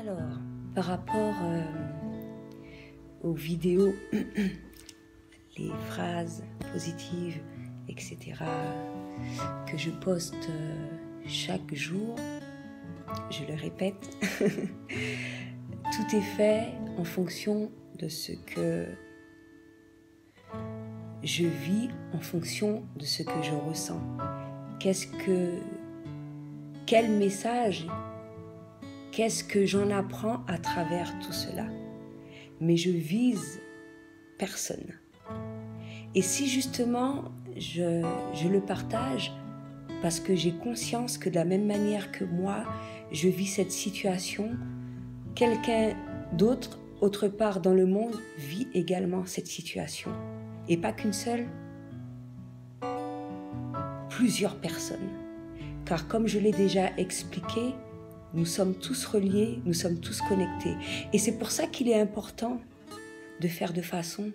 Alors, par rapport aux vidéos, les phrases positives, etc., que je poste chaque jour, je le répète, tout est fait en fonction de ce que je vis, en fonction de ce que je ressens. Quel message, qu'est-ce que j'en apprends à travers tout cela? Mais je vise personne. Et si justement je le partage, parce que j'ai conscience que de la même manière que moi, je vis cette situation, quelqu'un d'autre, autre part dans le monde, vit également cette situation. Et pas qu'une seule, plusieurs personnes. Car comme je l'ai déjà expliqué, nous sommes tous reliés, nous sommes tous connectés. Et c'est pour ça qu'il est important de faire de façon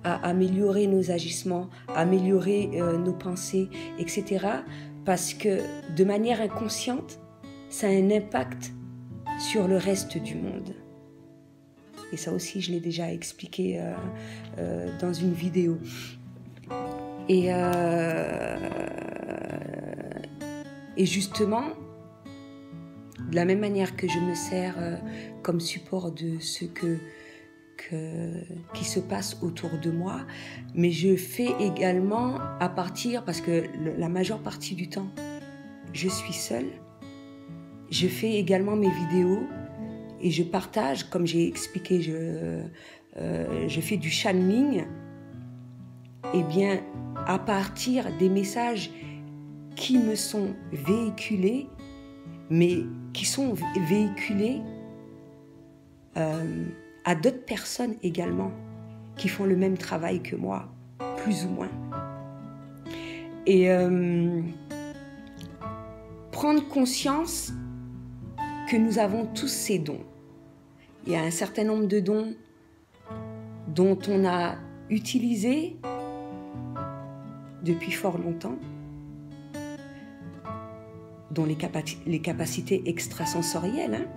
à améliorer nos agissements, à améliorer nos pensées, etc. Parce que de manière inconsciente, ça a un impact sur le reste du monde. Et ça aussi, je l'ai déjà expliqué dans une vidéo. Et justement, de la même manière que je me sers comme support de ce qui se passe autour de moi, mais je fais également à partir, parce que la majeure partie du temps, je suis seule, je fais également mes vidéos et je partage, comme j'ai expliqué, je fais du channeling, et bien à partir des messages qui me sont véhiculés, mais qui sont véhiculés à d'autres personnes également, qui font le même travail que moi, plus ou moins. Et prendre conscience que nous avons tous ces dons. Il y a un certain nombre de dons dont on a utilisé depuis fort longtemps, dont les capacités extrasensorielles,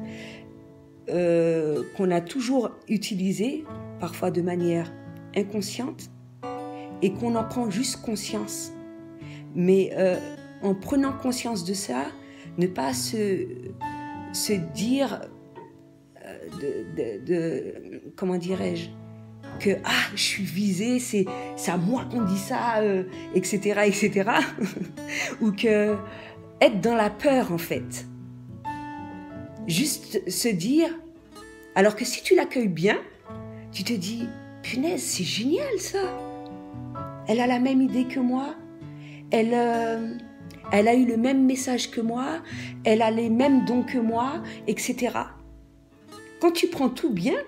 qu'on a toujours utilisées, parfois de manière inconsciente, et qu'on en prend juste conscience. Mais en prenant conscience de ça, ne pas se dire, comment dirais-je, que je suis visée, c'est à moi qu'on dit ça, etc., etc. Ou que être dans la peur, en fait. Juste se dire, alors que si tu l'accueilles bien, tu te dis, punaise, c'est génial ça. Elle a la même idée que moi, elle a eu le même message que moi, elle a les mêmes dons que moi, etc. Quand tu prends tout bien,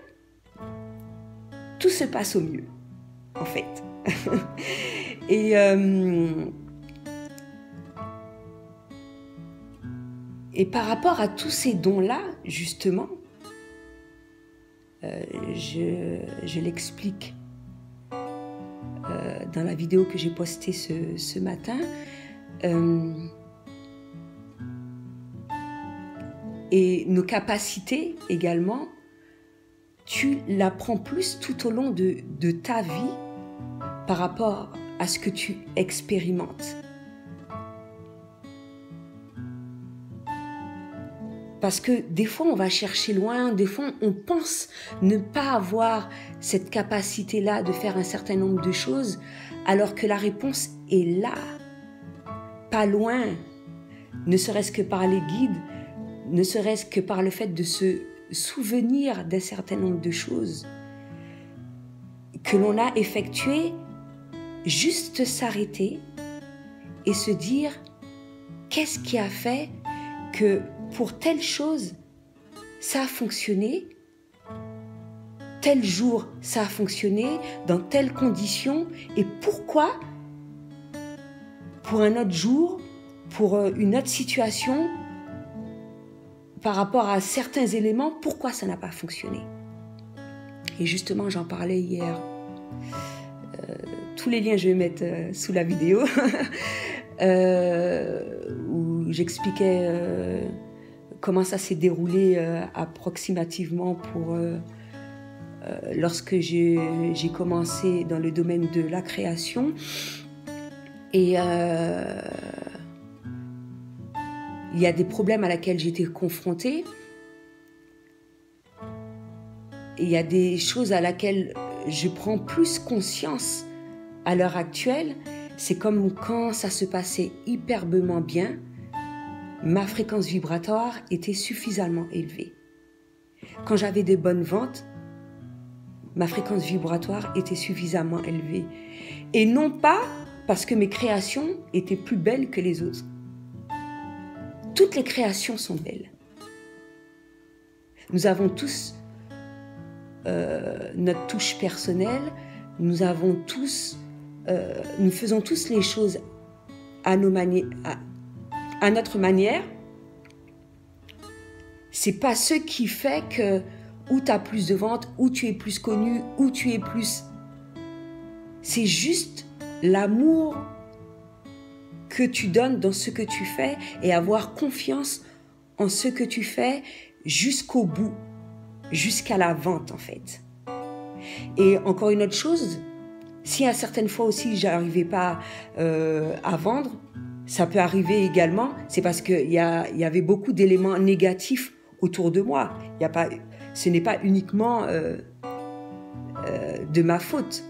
tout se passe au mieux, en fait. Et par rapport à tous ces dons-là, justement, je l'explique dans la vidéo que j'ai postée ce matin. Et nos capacités également, tu l'apprends plus tout au long de ta vie par rapport à ce que tu expérimentes. Parce que des fois, on va chercher loin, des fois, on pense ne pas avoir cette capacité-là de faire un certain nombre de choses, alors que la réponse est là, pas loin, ne serait-ce que par les guides, ne serait-ce que par le fait de se souvenir d'un certain nombre de choses que l'on a effectuées, juste s'arrêter et se dire qu'est-ce qui a fait que pour telle chose, ça a fonctionné, tel jour, ça a fonctionné, dans telles conditions, et pourquoi, pour un autre jour, pour une autre situation, par rapport à certains éléments, pourquoi ça n'a pas fonctionné. Et justement, j'en parlais hier. Tous les liens, je vais mettre sous la vidéo, où j'expliquais comment ça s'est déroulé approximativement pour lorsque j'ai commencé dans le domaine de la création. Et il y a des problèmes à laquelle j'étais confrontée. Et il y a des choses à laquelle je prends plus conscience à l'heure actuelle. C'est comme quand ça se passait hyperbement bien, ma fréquence vibratoire était suffisamment élevée. Quand j'avais de bonnes ventes, ma fréquence vibratoire était suffisamment élevée. Et non pas parce que mes créations étaient plus belles que les autres. Toutes les créations sont belles. Nous avons tous notre touche personnelle, nous faisons tous les choses à notre manière. C'est pas ce qui fait que où tu as plus de ventes, où tu es plus connu, où tu es plus... C'est juste l'amour que tu donnes dans ce que tu fais et avoir confiance en ce que tu fais jusqu'au bout, jusqu'à la vente en fait. Et encore une autre chose, si à certaines fois aussi j'arrivais pas à vendre, ça peut arriver également, c'est parce qu'il y avait beaucoup d'éléments négatifs autour de moi. Ce n'est pas uniquement de ma faute.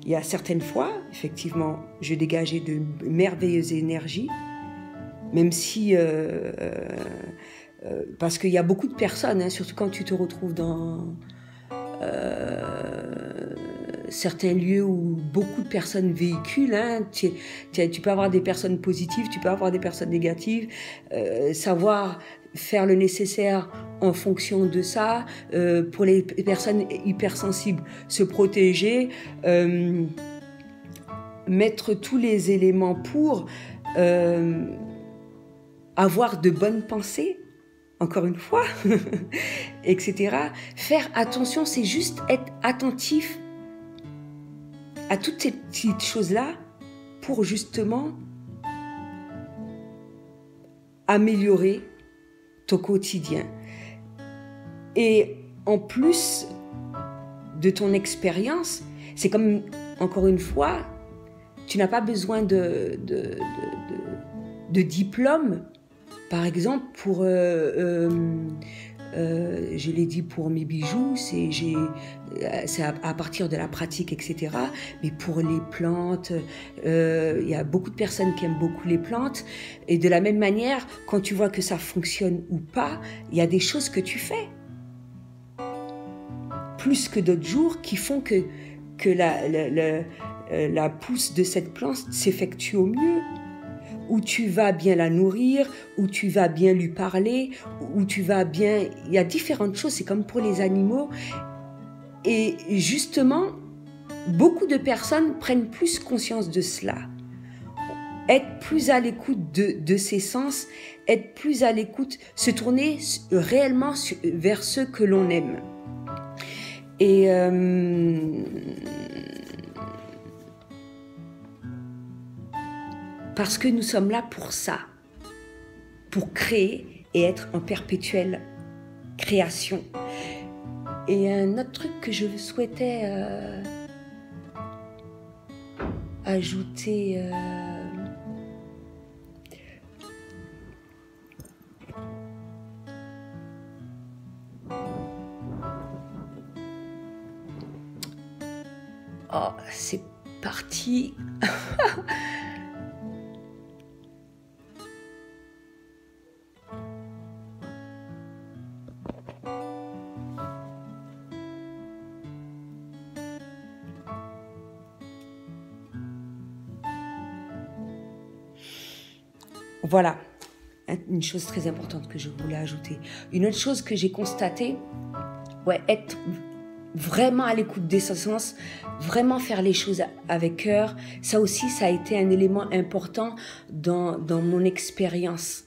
Il y a certaines fois, effectivement, je dégageais de merveilleuses énergies, même si... parce qu'il y a beaucoup de personnes, surtout quand tu te retrouves dans certains lieux où beaucoup de personnes véhiculent, tu peux avoir des personnes positives, tu peux avoir des personnes négatives, savoir faire le nécessaire en fonction de ça, pour les personnes hypersensibles, se protéger, mettre tous les éléments pour avoir de bonnes pensées, encore une fois, etc. Faire attention, c'est juste être attentif à toutes ces petites choses-là pour justement améliorer ton quotidien. Et en plus de ton expérience, c'est comme, encore une fois, tu n'as pas besoin de diplôme, par exemple, pour, je l'ai dit pour mes bijoux, c'est à partir de la pratique, etc. Mais pour les plantes, il y a beaucoup de personnes qui aiment beaucoup les plantes. Et de la même manière, quand tu vois que ça fonctionne ou pas, il y a des choses que tu fais. Plus que d'autres jours qui font que la pousse de cette plante s'effectue au mieux. Où tu vas bien la nourrir, où tu vas bien lui parler, où tu vas bien... Il y a différentes choses, c'est comme pour les animaux. Et justement, beaucoup de personnes prennent plus conscience de cela. Être plus à l'écoute de ses sens, être plus à l'écoute, se tourner réellement vers ceux que l'on aime. Et... parce que nous sommes là pour ça, pour créer et être en perpétuelle création. Et un autre truc que je souhaitais ajouter... Oh, c'est parti. Voilà, une chose très importante que je voulais ajouter. Une autre chose que j'ai constatée, être vraiment à l'écoute des sens, vraiment faire les choses avec cœur, ça aussi, ça a été un élément important dans mon expérience.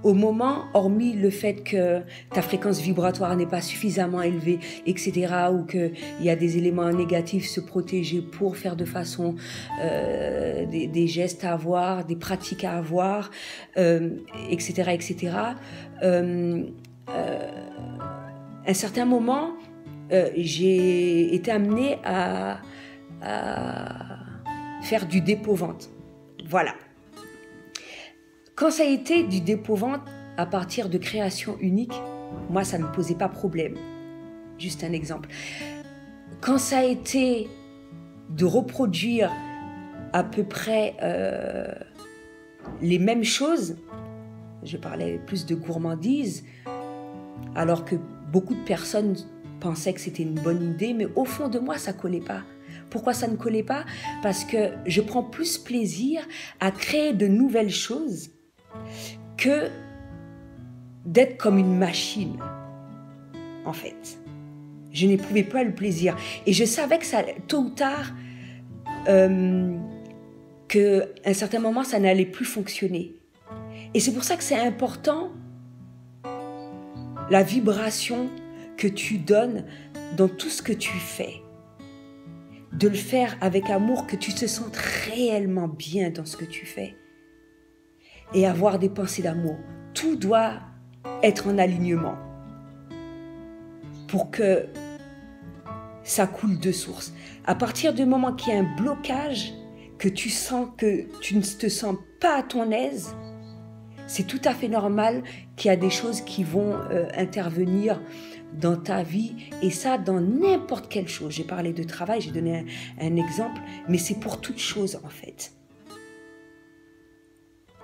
Au moment, hormis le fait que ta fréquence vibratoire n'est pas suffisamment élevée, etc., ou qu'il y a des éléments négatifs, se protéger pour faire de façon des gestes à avoir, des pratiques à avoir, etc., etc. À un certain moment, j'ai été amenée à faire du dépôt-vente. Voilà. Quand ça a été du dépôt-vente à partir de créations uniques, moi, ça ne me posait pas problème. Juste un exemple. Quand ça a été de reproduire à peu près les mêmes choses, je parlais plus de gourmandise, alors que beaucoup de personnes pensaient que c'était une bonne idée, mais au fond de moi, ça ne collait pas. Pourquoi ça ne collait pas? Parce que je prends plus plaisir à créer de nouvelles choses que d'être comme une machine, en fait. Je n'éprouvais pas le plaisir. Et je savais que ça, tôt ou tard, qu'à un certain moment, ça n'allait plus fonctionner. Et c'est pour ça que c'est important, la vibration que tu donnes dans tout ce que tu fais. De le faire avec amour, que tu te sentes réellement bien dans ce que tu fais. Et avoir des pensées d'amour. Tout doit être en alignement pour que ça coule de source. À partir du moment qu'il y a un blocage, que tu sens que tu ne te sens pas à ton aise, c'est tout à fait normal qu'il y a des choses qui vont intervenir dans ta vie, et ça dans n'importe quelle chose. J'ai parlé de travail, j'ai donné un exemple, mais c'est pour toute chose en fait.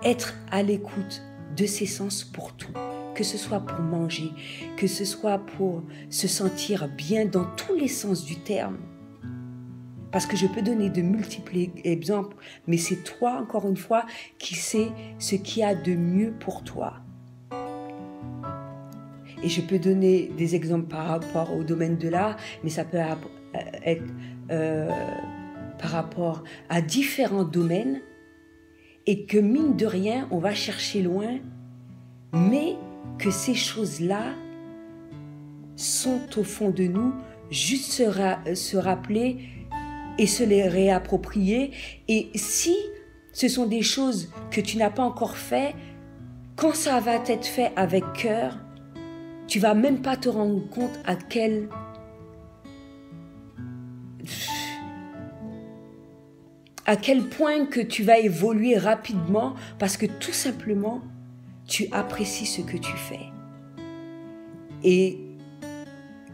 Être à l'écoute de ses sens pour tout, que ce soit pour manger, que ce soit pour se sentir bien dans tous les sens du terme. Parce que je peux donner de multiples exemples, mais c'est toi, encore une fois, qui sais ce qu'il y a de mieux pour toi. Et je peux donner des exemples par rapport au domaine de l'art, mais ça peut être par rapport à différents domaines, et que mine de rien, on va chercher loin, mais que ces choses-là sont au fond de nous, juste se rappeler et se les réapproprier. Et si ce sont des choses que tu n'as pas encore fait, quand ça va être fait avec cœur, tu vas même pas te rendre compte à quel point que tu vas évoluer rapidement, parce que tout simplement, tu apprécies ce que tu fais. Et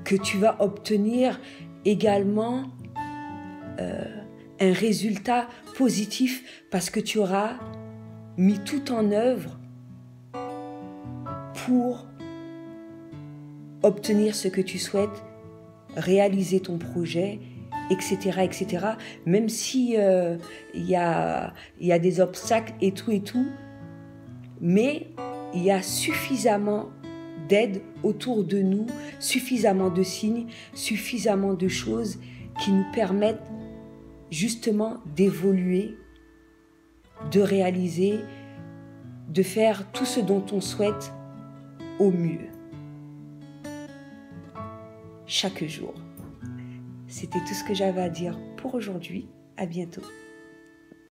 que tu vas obtenir également un résultat positif, parce que tu auras mis tout en œuvre pour obtenir ce que tu souhaites, réaliser ton projet, etc., etc. Même si il y a des obstacles et tout, mais il y a suffisamment d'aide autour de nous, suffisamment de signes, suffisamment de choses qui nous permettent justement d'évoluer, de réaliser, de faire tout ce dont on souhaite au mieux. Chaque jour. C'était tout ce que j'avais à dire pour aujourd'hui. À bientôt.